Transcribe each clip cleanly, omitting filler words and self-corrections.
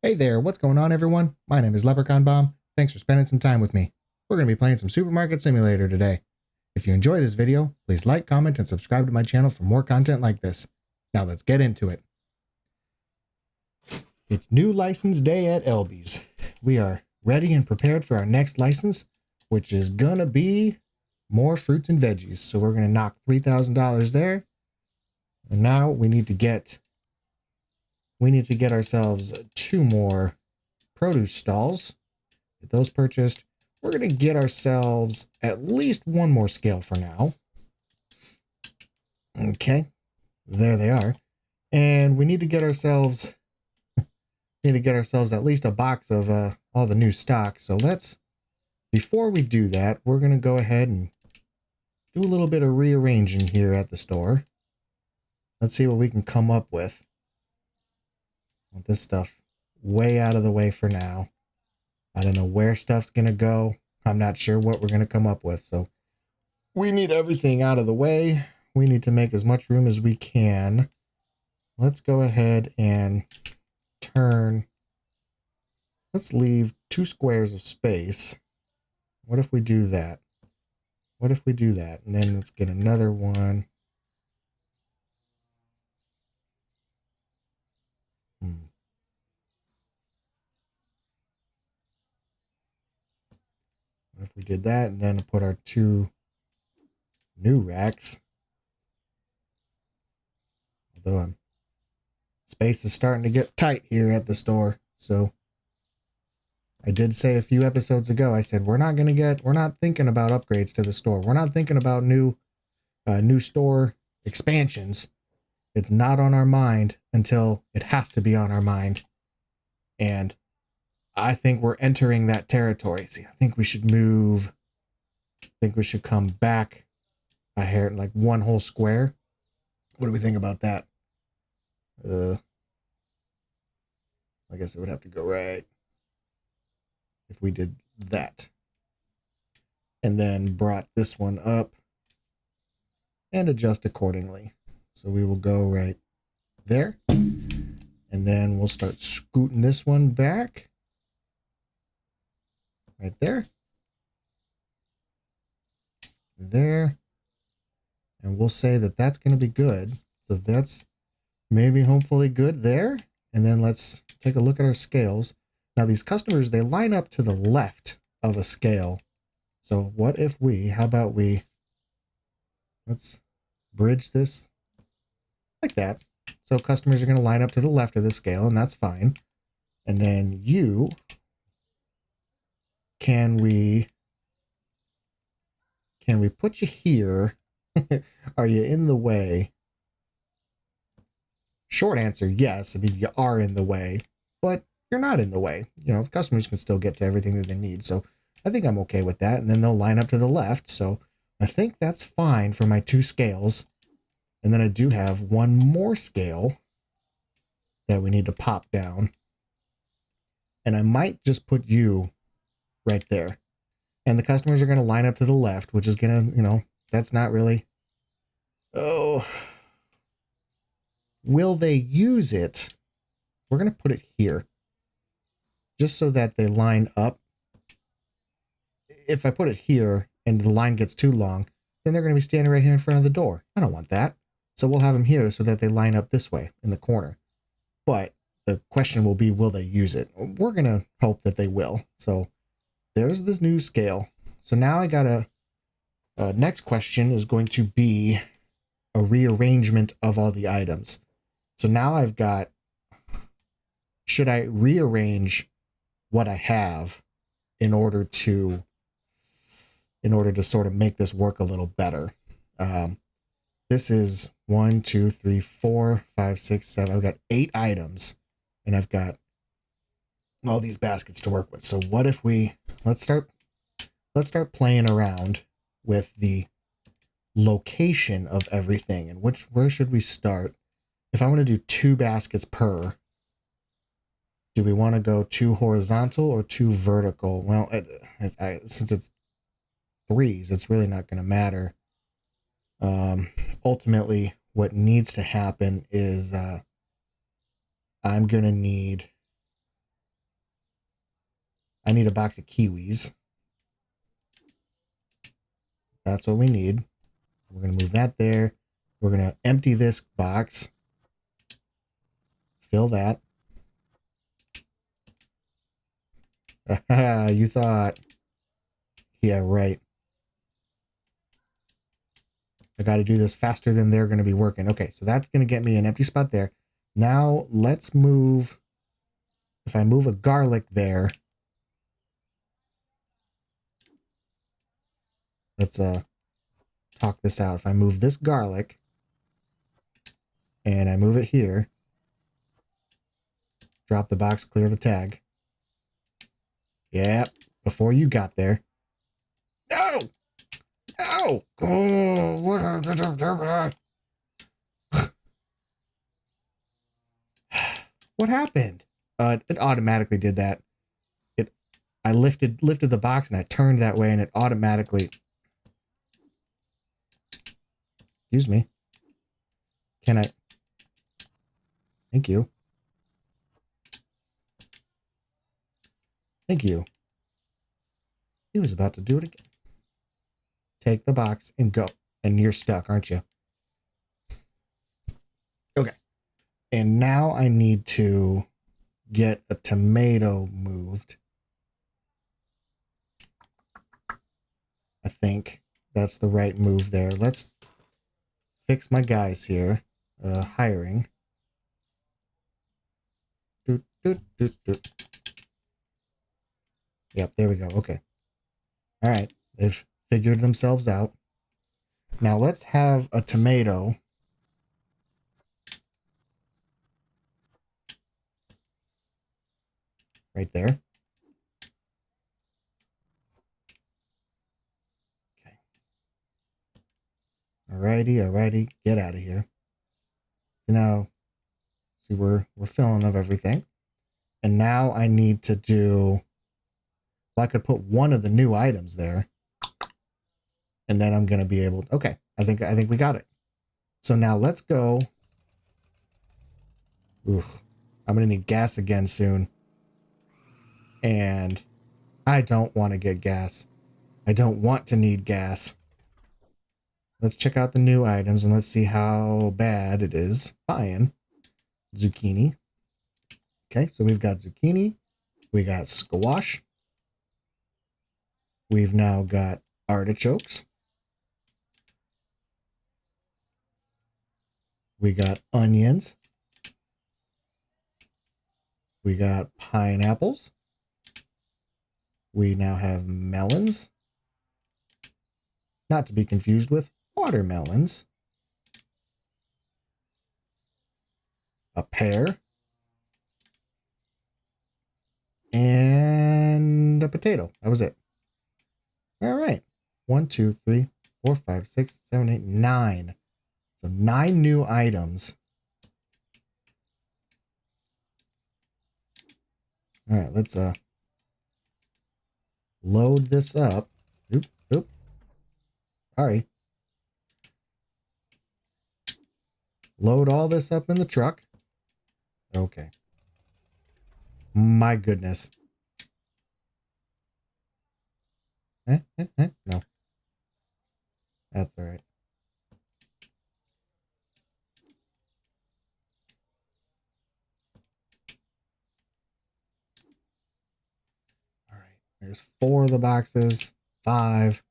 Hey there, what's going on everyone? My name is Leprechaun Bomb. Thanks for spending some time with me. We're going to be playing some Supermarket Simulator today. If you enjoy this video, please like, comment, and subscribe to my channel for more content like this. Now let's get into it. It's new license day at Elby's. We are ready and prepared for our next license, which is gonna be more fruits and veggies. So we're gonna knock $3,000 there. And now we need to get ourselves 2 more produce stalls. Get those purchased. We're going to get ourselves at least 1 more scale for now. Okay, there they are. And we need to get ourselves at least a box of all the new stock. So before we do that, we're going to go ahead and do a little bit of rearranging here at the store. Let's see what we can come up with. Want this stuff way out of the way for now. I don't know where stuff's going to go. I'm not sure what we're going to come up with. So we need everything out of the way. We need to make as much room as we can. Let's go ahead and let's leave 2 squares of space. What if we do that? And then let's get another one. What if we did that and then put our 2 new racks? Although space is starting to get tight here at the store. So I did say a few episodes ago, I said, we're not thinking about upgrades to the store. We're not thinking about new store expansions. It's not on our mind until it has to be on our mind. And I think we're entering that territory. See, I think we should move. I think we should come back a hair, like 1 whole square. What do we think about that? I guess it would have to go right if we did that. And then brought this one up and adjust accordingly. So we will go right there. And then we'll start scooting this one back. Right there. There. And we'll say that that's going to be good. So that's maybe hopefully good there. And then let's take a look at our scales. Now these customers, they line up to the left of a scale. So what if how about let's bridge this like that. So customers are going to line up to the left of the scale, and that's fine. And then can we put you here? Are you in the way? Short answer, yes. I mean, you are in the way, but you're not in the way. You know, customers can still get to everything that they need. So I think I'm okay with that. And then they'll line up to the left. So I think that's fine for my 2 scales. And then I do have 1 more scale that we need to pop down. And I might just put you right there. And the customers are going to line up to the left, which is going to, that's not really. Oh. Will they use it? We're going to put it here. Just so that they line up. If I put it here and the line gets too long, then they're going to be standing right here in front of the door. I don't want that. So we'll have them here so that they line up this way in the corner. But the question will be, will they use it? We're going to hope that they will. So there's this new scale. So now I got next question is going to be a rearrangement of all the items. So now I've got, should I rearrange what I have in order to sort of make this work a little better? This is 1, 2, 3, 4, 5, 6, 7. I've got 8 items, and I've got all these baskets to work with. So what if let's start playing around with the location of everything and where should we start? If I want to do 2 baskets per, do we want to go 2 horizontal or 2 vertical? Well, since it's 3s, it's really not going to matter. Ultimately, what needs to happen is I'm going to need I need a box of kiwis. That's what we need. We're going to move that there. We're going to empty this box. Fill that. You thought. Yeah, right. I got to do this faster than they're going to be working. Okay, so that's going to get me an empty spot there. Now let's move. If I move a garlic there, let's talk this out. If I move this garlic and I move it here, drop the box, clear the tag. Yep, before you got there. No! No! Oh, what? What happened? It automatically did that. I lifted the box and I turned that way and it automatically. Excuse me. Can I? Thank you. Thank you. He was about to do it again. Take the box and go. And you're stuck, aren't you? Okay. And now I need to get a tomato moved. I think that's the right move there. Let's fix my guys here. Hiring. Doot, doot, doot, doot. Yep, there we go. Okay. All right. They've figured themselves out. Now let's have a tomato. Right there. Okay. Alrighty. Get out of here. So now, see, we're filling of everything. And now I need to do, well, I could put one of the new items there. And then I'm going to be able, okay, I think we got it. So now let's go. Oof, I'm going to need gas again soon. And I don't want to get gas. I don't want to need gas. Let's check out the new items and let's see how bad it is buying. Zucchini. Okay, so we've got zucchini. We got squash. We've now got artichokes. We got onions. We got pineapples. We now have melons. Not to be confused with watermelons. A pear. And a potato. That was it. All right. 1, 2, 3, 4, 5, 6, 7, 8, 9. So 9 new items. All right, let's load this up. Oop. Sorry. Load all this up in the truck. Okay. My goodness. No. That's all right. All right. There's 4 of the boxes. 5.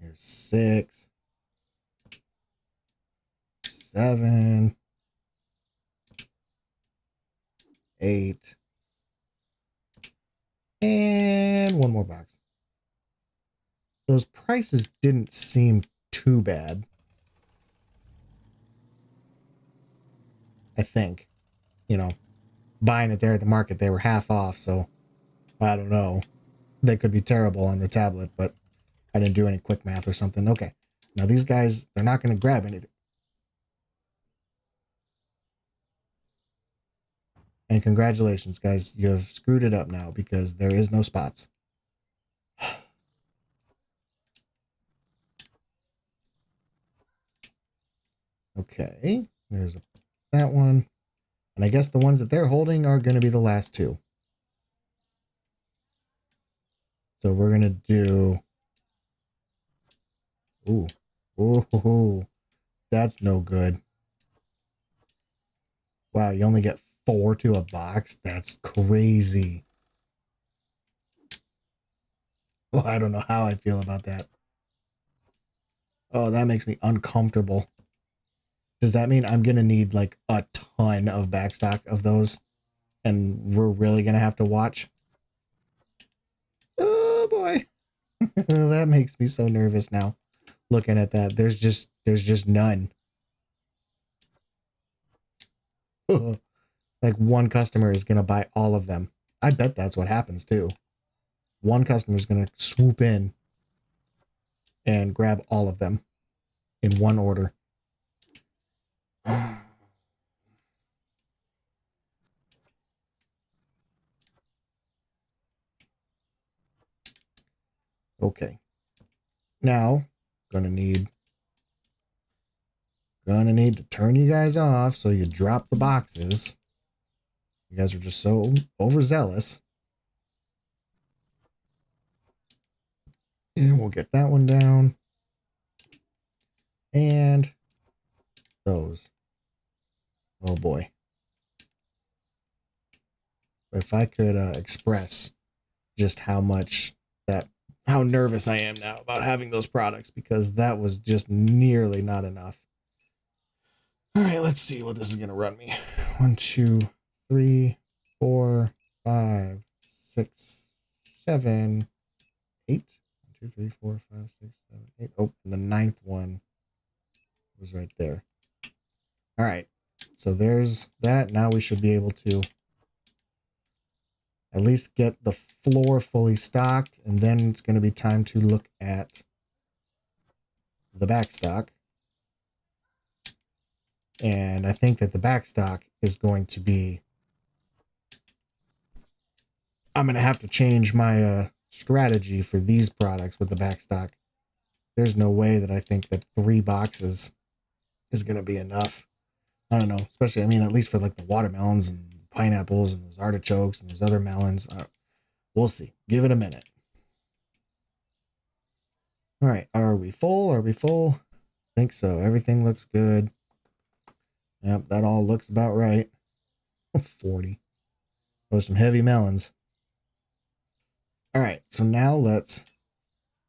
There's 6. 7. 8. And 1 more box. Those prices didn't seem too bad. I think. You know, buying it there at the market, they were half off, so I don't know. They could be terrible on the tablet, but I didn't do any quick math or something. Okay. Now these guys, they're not going to grab anything. And congratulations, guys. You have screwed it up now because there is no spots. Okay. There's that one. And I guess the ones that they're holding are going to be the last 2. So we're going to do... Ooh. Ooh. That's no good. Wow, you only get 4 to a box? That's crazy. Well, I don't know how I feel about that. Oh, that makes me uncomfortable. Does that mean I'm going to need like a ton of backstock of those? And we're really going to have to watch? Oh boy. That makes me so nervous now. Looking at that. There's just none. Like one customer is going to buy all of them. I bet that's what happens too. One customer is going to swoop in and grab all of them in one order. Okay. Now, gonna need to turn you guys off so you drop the boxes. You guys are just so overzealous. And we'll get that one down. And those. Oh boy. If I could express just how nervous I am now about having those products, because that was just nearly not enough. All right, let's see what this is going to run me. 1, 2, 3, 4, 5, 6, 7, 8. 1, 2, 3, 4, 5, 6, 7, 8. Oh, and the 9th one was right there. All right, so there's that. Now we should be able to at least get the floor fully stocked, and then it's going to be time to look at the back stock. And I think that the back stock is going to be... I'm going to have to change my strategy for these products with the back stock. There's no way that I think that 3 boxes is going to be enough. I don't know, especially, I mean, at least for like the watermelons and pineapples and those artichokes and those other melons. We'll see. Give it a minute. All right. Are we full? Are we full? I think so. Everything looks good. Yep, that all looks about right. 40. Those some heavy melons. All right. So now let's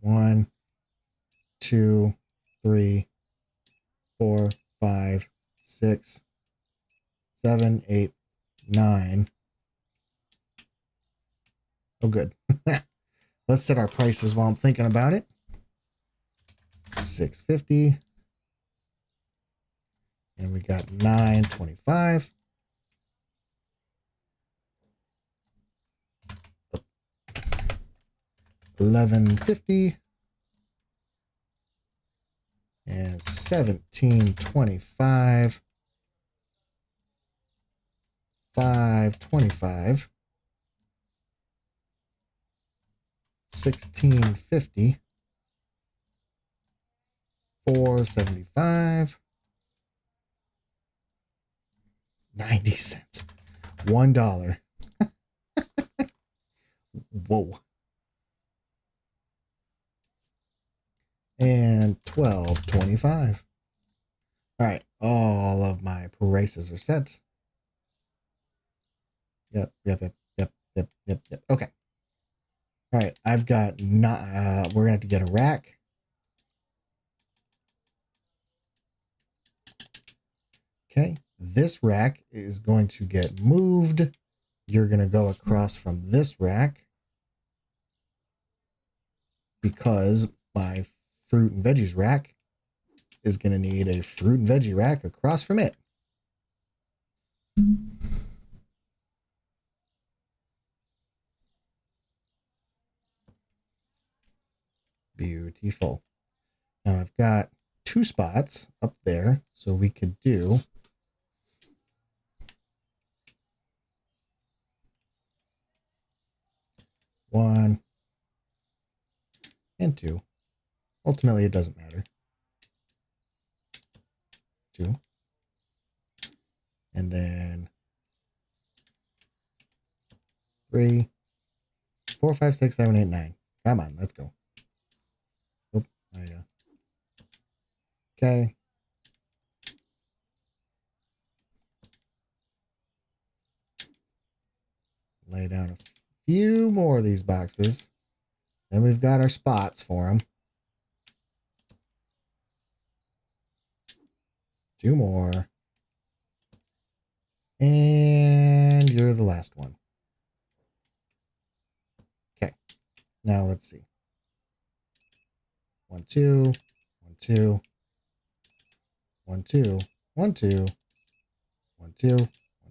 1, 2, 3, 4, 5, 6, 7, 8, 9. Oh, good. Let's set our prices while I'm thinking about it. $6.50. And we got $9.25. $11.50. And $17.25. $5.25. $16.50. $4.75. 90 cents. $1. Whoa. And $12.25. All right. All of my prices are set. Yep. Okay. All right. I've got we're going to have to get a rack. Okay. This rack is going to get moved. You're going to go across from this rack because my fruit and veggies rack is going to need a fruit and veggie rack across from it. Beautiful. Now I've got 2 spots up there, so we could do one and 2. Ultimately, it doesn't matter. 2. And then 3, 4, 5, 6, 7, 8, 9. Come on, let's go. Oh, okay. Lay down a few more of these boxes. Then we've got our spots for them. 2 more. And you're the last one. Okay. Now let's see. 1, 2, 1, 2, 1, 2, 1, 2, 1, 2, 1,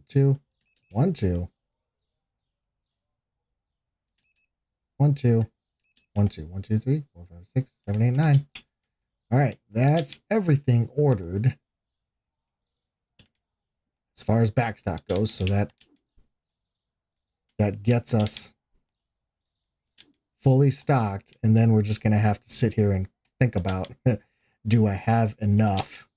2, 1, 2, 1, 2, 1, 2, 1, 2, 3, 4, 5, 6, 7, 8, 9. All right, that's everything ordered as far as backstock goes. So that gets us fully stocked, and then we're just going to have to sit here and think about, do I have enough?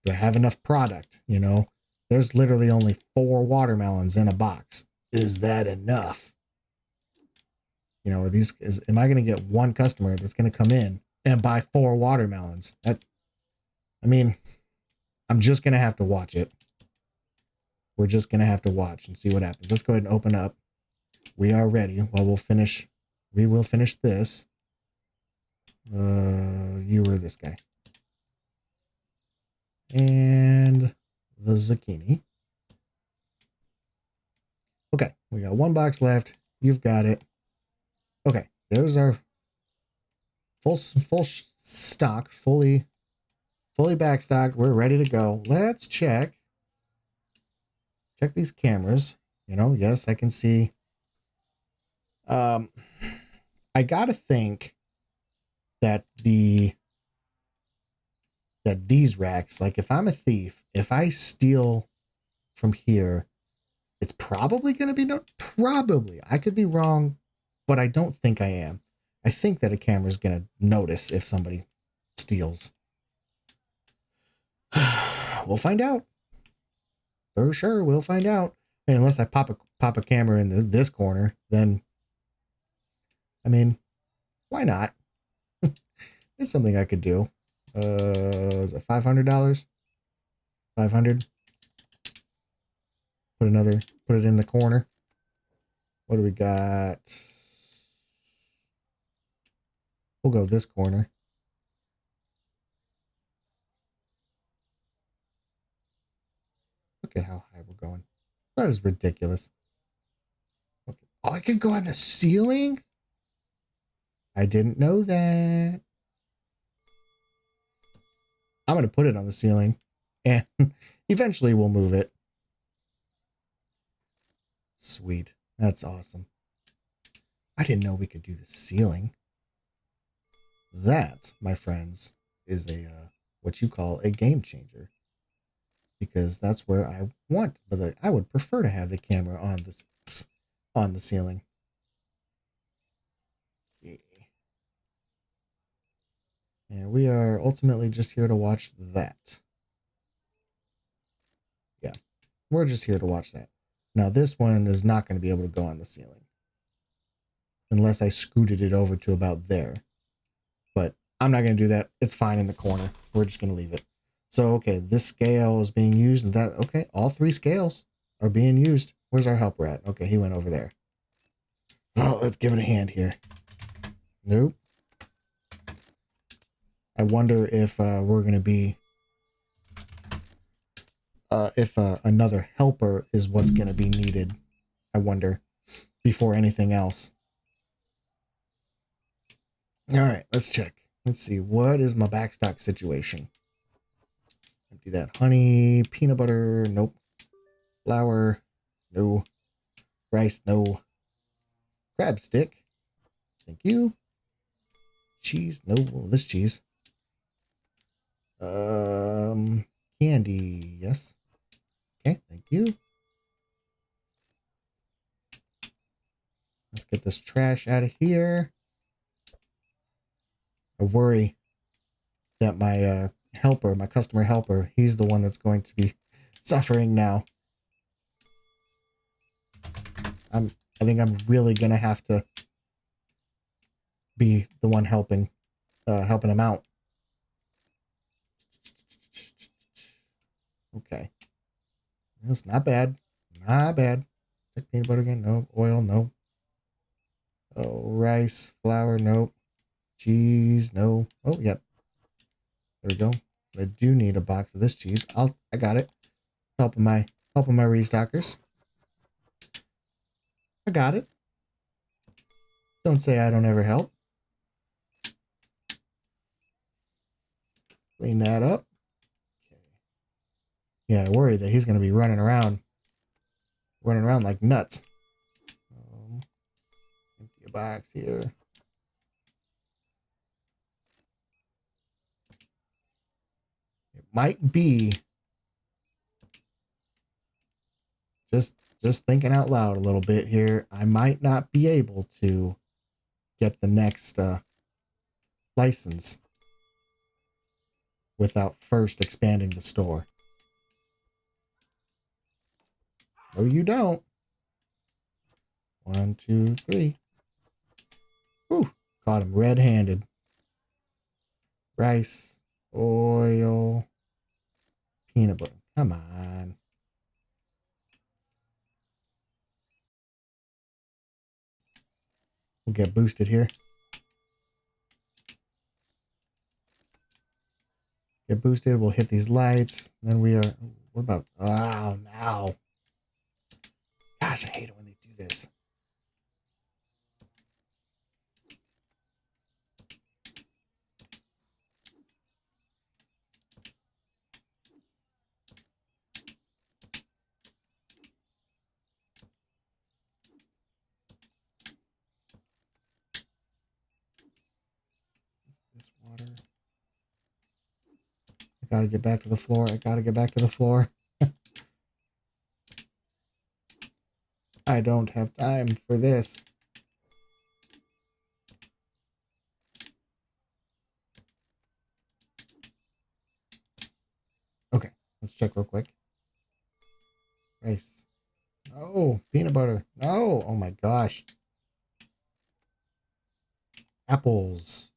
Do I have enough product? You know, there's literally only 4 watermelons in a box. Is that enough? You know, am I going to get one customer that's going to come in and buy 4 watermelons? I mean, I'm just going to have to watch it. We're just going to have to watch and see what happens. Let's go ahead and open up. We are ready. Well, we will finish this. You were this guy. And the zucchini. Okay, we got 1 box left. You've got it. Okay, there's our full stock, fully backstocked. We're ready to go. Let's check these cameras. You know, yes, I can see. I gotta think that these racks, like if I'm a thief, if I steal from here, it's probably going to be probably. I could be wrong, but I don't think I am. I think that a camera is going to notice if somebody steals. We'll find out. For sure, we'll find out. And unless I pop a camera in this corner, then I mean, why not? It's something I could do. Is it $500? 500. Put it in the corner. What do we got? We'll go this corner. Look at how high we're going. That is ridiculous. Okay. Oh, I can go on the ceiling? I didn't know that. I'm going to put it on the ceiling, and eventually we'll move it. Sweet. That's awesome. I didn't know we could do the ceiling. That, my friends, is what you call a game changer. Because that's where I want, but I would prefer to have the camera on the ceiling. Yeah. And we are ultimately just here to watch that. Yeah, we're just here to watch that. Now this one is not going to be able to go on the ceiling unless I scooted it over to about there. But I'm not going to do that. It's fine in the corner. We're just going to leave it. So, okay, this scale is being used, and that, okay, all 3 scales are being used. Where's our helper at? Okay, he went over there. Oh, let's give it a hand here. Nope. I wonder if we're going to be, if another helper is what's going to be needed. I wonder, before anything else. All right, let's check. Let's see, what is my backstock situation? Empty that. Honey, peanut butter, nope. Flour, no. Rice, no. Crab stick, thank you. Cheese, no. This cheese. Candy, yes. Okay, thank you. Let's get this trash out of here. I worry that my helper, my customer helper, he's the one that's going to be suffering now. I think I'm really gonna have to be the one helping him out. Okay. That's not bad. Not bad. Check peanut butter again. No. Oil. No. Oh, rice, flour. Nope. Cheese. No. Oh, yep. There we go. I do need a box of this cheese. I got it. Helping my restockers. I got it. Don't say I don't ever help. Clean that up. Okay. Yeah, I worry that he's going to be running around like nuts. Empty a box here. It might be just thinking out loud a little bit here. I might not be able to get the next license without first expanding the store. No, you don't. 1, 2, 3. Whew, caught him red-handed. Rice, oil, peanut butter. Come on. We'll get boosted here. Get boosted. We'll hit these lights. Then we are... What about... Oh, no. Gosh, I hate it when they do this. This water. I gotta get back to the floor. I gotta get back to the floor. I don't have time for this. Okay, let's check real quick. Rice. No, peanut butter. No, oh my gosh. Apples.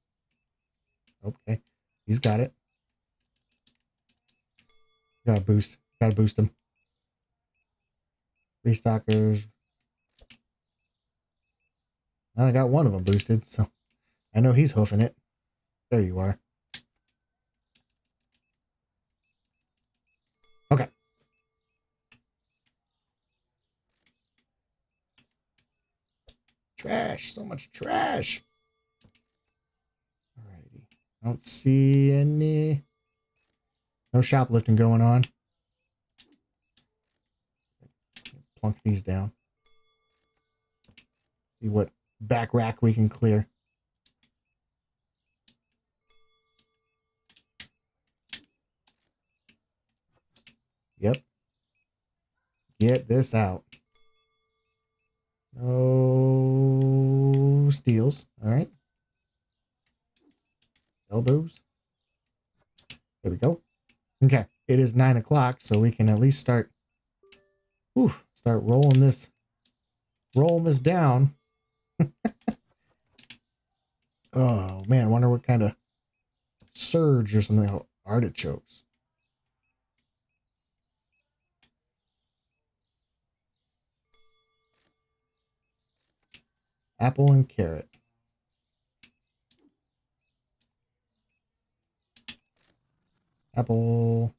Okay, he's got it. Gotta boost him. Restockers. I got one of them boosted, so I know he's hoofing it. There you are. Okay. Trash. So much trash. Alrighty. I don't see any... No shoplifting going on. Plunk these down. See what back rack we can clear. Yep. Get this out. No steals. All right. Elbows. There we go. Okay. It is 9 o'clock, so we can at least start rolling this down. Oh man, wonder what kind of surge or something. Oh, artichokes. Apple and carrot. Apple.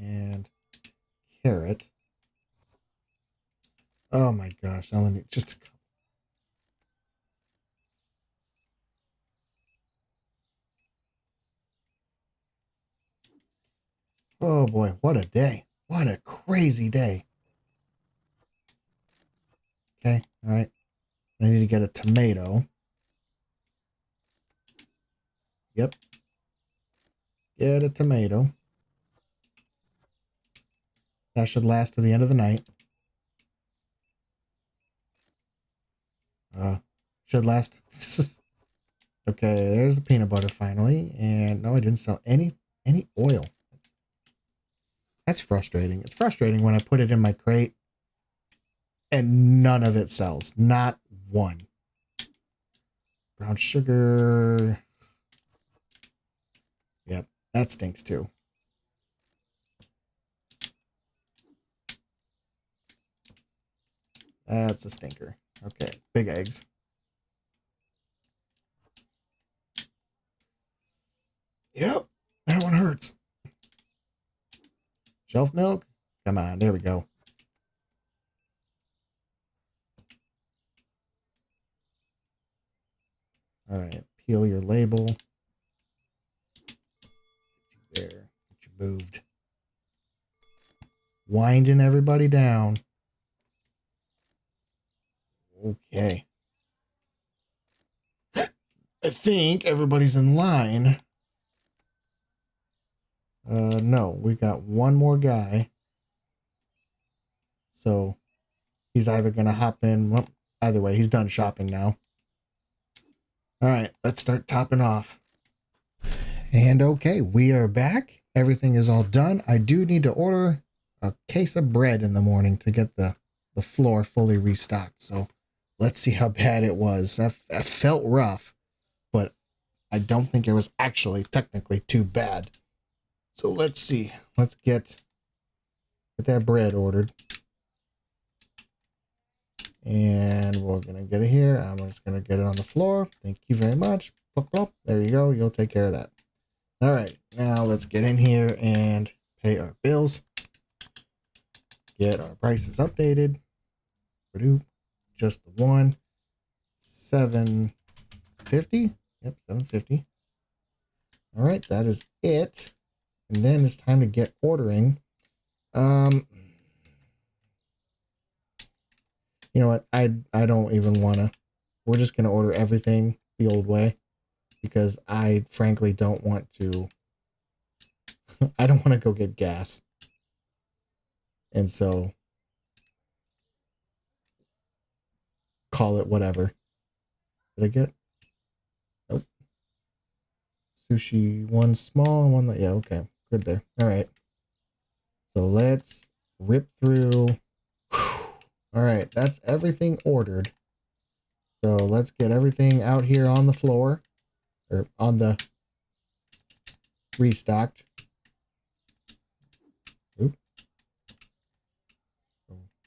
And carrot. Oh my gosh, I only need just a couple. Oh boy, what a day. What a crazy day. Okay, all right. I need to get a tomato. Yep. Get a tomato. That should last to the end of the night. Should last. Okay, there's the peanut butter finally. And no, I didn't sell any oil. That's frustrating. It's frustrating when I put it in my crate and none of it sells. Not one. Brown sugar. Yep, that stinks too. That's a stinker. Okay, big eggs. Yep, that one hurts. Shelf milk? Come on, there we go. All right, peel your label. Get you there. Get you moved. Winding everybody down. Okay. I think everybody's in line. No, we got one more guy. So he's either going to hop in. Well, either way, he's done shopping now. All right, let's start topping off. And okay, we are back. Everything is all done. I do need to order a case of bread in the morning to get the floor fully restocked. So let's see how bad it was. That felt rough, but I don't think it was actually technically too bad. So let's see. Let's get that bread ordered. And we're going to get it here. I'm just going to get it on the floor. Thank you very much. Plop, plop. There you go. You'll take care of that. All right. Now let's get in here and pay our bills. Get our prices updated. Just the one. $7.50. Yep, $7.50. All right. That is it. And then it's time to get ordering. You know what? I don't even want to. We're just going to order everything the old way because I frankly don't want to. I don't want to go get gas. And so call it whatever. Did I get? Nope. Sushi, one small, one. Yeah, okay. Good there. All right. So let's rip through. All right, that's everything ordered. So let's get everything out here on the floor, or on the restocked. Oop.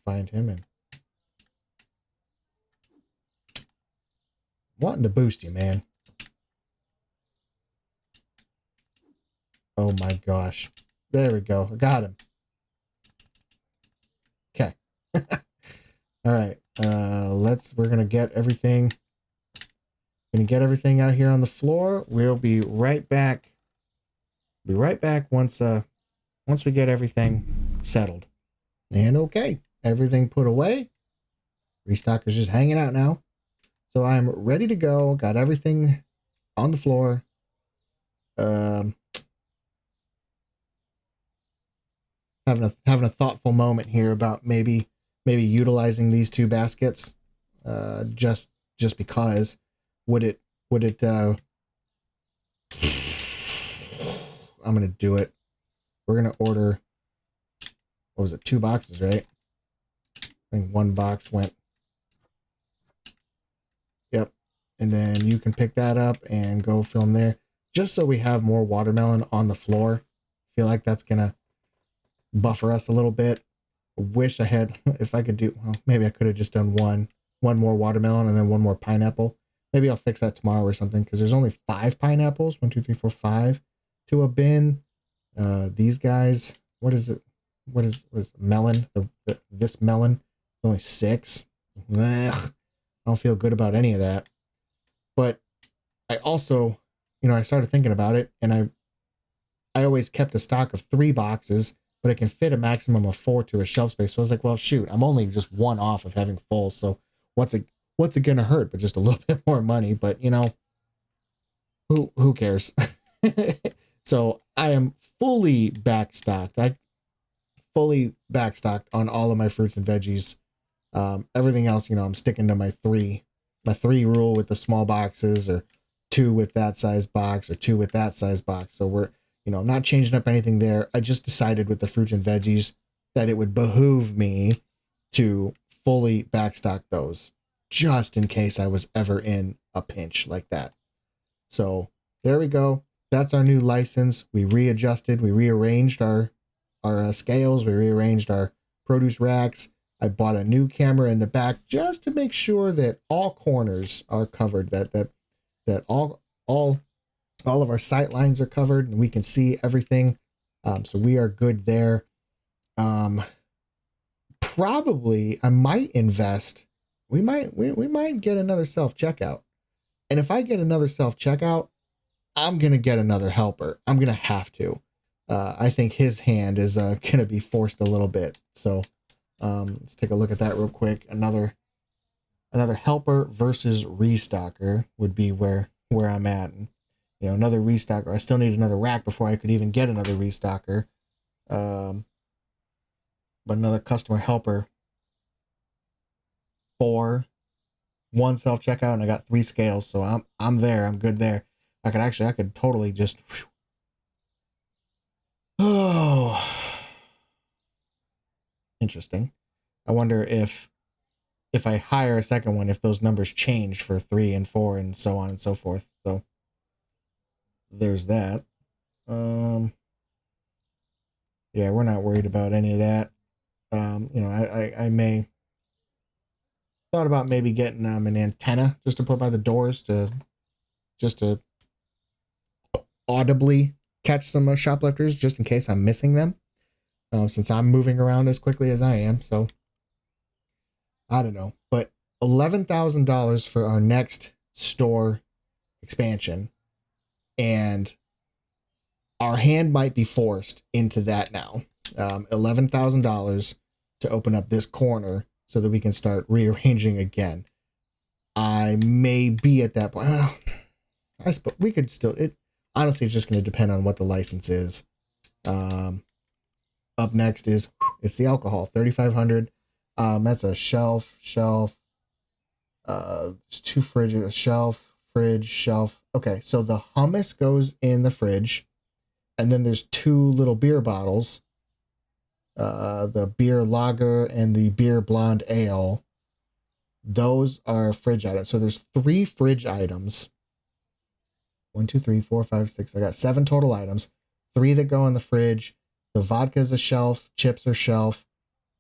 Find him and wanting to boost you, man. Oh my gosh. There we go. I got him. Okay. All right, we're going to get everything. Going to get everything out here on the floor. We'll be right back. Be right back once we get everything settled. And okay, everything put away. Restock is just hanging out now. So I'm ready to go. Got everything on the floor. Having a thoughtful moment here about maybe utilizing these two baskets, just because. Would it I'm gonna do it. We're gonna order, what was it, 2 boxes, right? I think 1 box went. Yep. And then you can pick that up and go film there, just so we have more watermelon on the floor. Feel like that's gonna buffer us a little bit. Wish I had, if I could do, well, maybe I could have just done one more watermelon and then 1 more pineapple. Maybe I'll fix that tomorrow or something, because there's only 5 pineapples. 1, 2, 3, 4, 5 to a bin. These guys, what is it? What is melon? This melon, only 6. Ugh, I don't feel good about any of that. But I also, I started thinking about it, and I always kept a stock of 3 boxes, but it can fit a maximum of 4 to a shelf space. So I was like, well, shoot, I'm only just 1 off of having full. So what's it gonna hurt? But just a little bit more money. But who cares? So I am fully backstocked. I fully backstocked on all of my fruits and veggies. Everything else, I'm sticking to my 3 rule with the small boxes, or 2 with that size box, or 2 with that size box. So we're, I'm not changing up anything there. I just decided with the fruits and veggies that it would behoove me to fully backstock those just in case I was ever in a pinch like that. So there we go. That's our new license. We readjusted, we rearranged our scales, we rearranged our produce racks. I bought a new camera in the back just to make sure that all corners are covered, that all of our sight lines are covered and we can see everything. So we are good there. Probably I might invest. We might get another self-checkout. And if I get another self-checkout, I'm going to get another helper. I'm going to have to. I think his hand is going to be forced a little bit. So let's take a look at that real quick. Another helper versus restocker would be where I'm at. And, you know, another restocker. I still need another rack before I could even get another restocker. But another customer helper for one self-checkout, and I got 3 scales, so I'm there. I'm good there. I could totally just interesting. I wonder if I hire a second one, if those numbers change for 3 and 4 and so on and so forth. So there's that. Yeah, we're not worried about any of that. You know, I may thought about maybe getting an antenna just to put by the doors to audibly catch some shoplifters just in case I'm missing them, since I'm moving around as quickly as I am. So I don't know, but $11,000 for our next store expansion, and our hand might be forced into that now. $11,000 to open up this corner so that we can start rearranging again. I may be at that point. Well, I suppose we could still. It honestly, it's just going to depend on what the license is. Up next is it's the alcohol, 3,500. That's a shelf. 2 fridges, a shelf, fridge, shelf. Okay, so the hummus goes in the fridge, and then there's 2 little beer bottles. The beer lager and the beer blonde ale. Those are fridge items. So there's 3 fridge items. 1, 2, 3, 4, 5, 6. I got 7 total items. 3 that go in the fridge. The vodka is a shelf. Chips are shelf.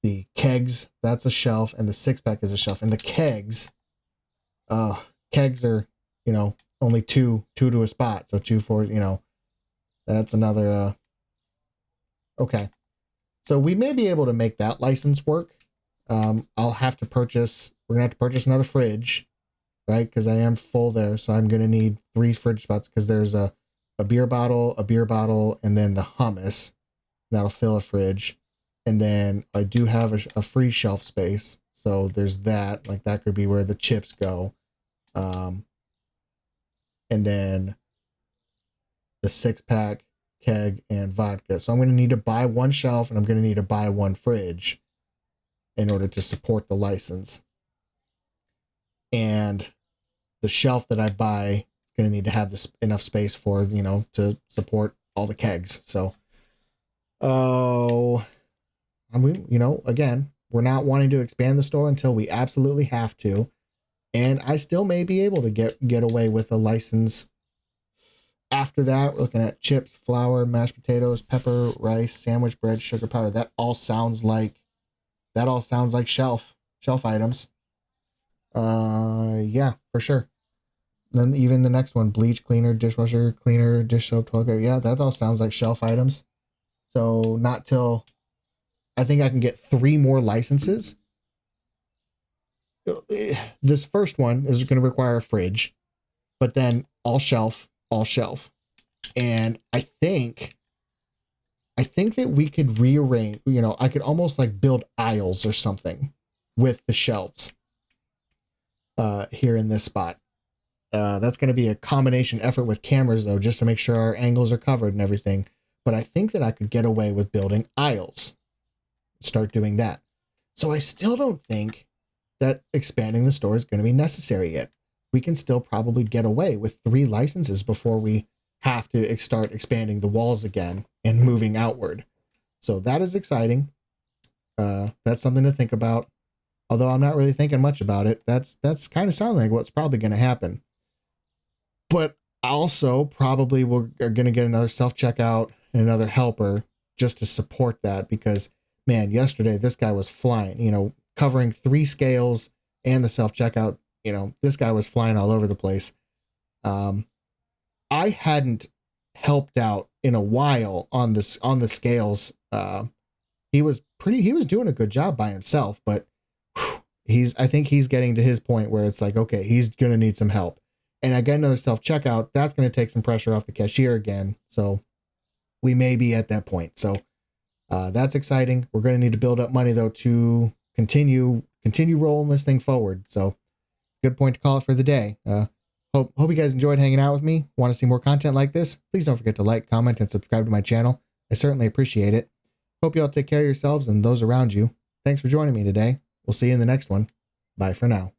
The kegs, that's a shelf. And the 6-pack is a shelf. And the kegs are, you know, only two to a spot. So 2 for, you know, that's another, okay. So we may be able to make that license work. I'll have to purchase, we're gonna have to purchase another fridge, right? Because I am full there. So I'm gonna need 3 fridge spots because there's a beer bottle, and then the hummus. That'll fill a fridge. And then I do have a free shelf space. So there's that, like that could be where the chips go. And then the 6-pack, keg, and vodka. So I'm going to need to buy 1 shelf, and I'm going to need to buy 1 fridge in order to support the license. And the shelf that I buy is going to need to have enough space for, you know, to support all the kegs. So, I mean, you know, again, we're not wanting to expand the store until we absolutely have to. And I still may be able to get away with a license. After that, we're looking at chips, flour, mashed potatoes, pepper, rice, sandwich bread, sugar powder. That all sounds like shelf items. Yeah, for sure. Then even the next one, bleach cleaner, dishwasher cleaner, dish soap, toilet paper. Yeah, that all sounds like shelf items. So not till I think I can get 3 more licenses. This first one is going to require a fridge, but then all shelf. And I think that we could rearrange, you know, I could almost like build aisles or something with the shelves here in this spot. That's going to be a combination effort with cameras though, just to make sure our angles are covered and everything. But I think that I could get away with building aisles, start doing that. So I still don't think that expanding the store is going to be necessary yet. We can still probably get away with 3 licenses before we have to start expanding the walls again and moving outward. So that is exciting. That's something to think about. Although I'm not really thinking much about it. That's kind of sounding like what's probably going to happen. But also probably we're going to get another self-checkout and another helper just to support that, because man, yesterday this guy was flying, you know, covering 3 scales and the self-checkout, you know, this guy was flying all over the place. I hadn't helped out in a while on the scales. He was doing a good job by himself, but I think he's getting to his point where it's like, okay, he's going to need some help. And I got another self-checkout. That's going to take some pressure off the cashier again. So we may be at that point. So that's exciting. We're going to need to build up money though to continue rolling this thing forward. So good point to call it for the day. Hope you guys enjoyed hanging out with me. Want to see more content like this? Please don't forget to like, comment, and subscribe to my channel. I certainly appreciate it. Hope you all take care of yourselves and those around you. Thanks for joining me today. We'll see you in the next one. Bye for now.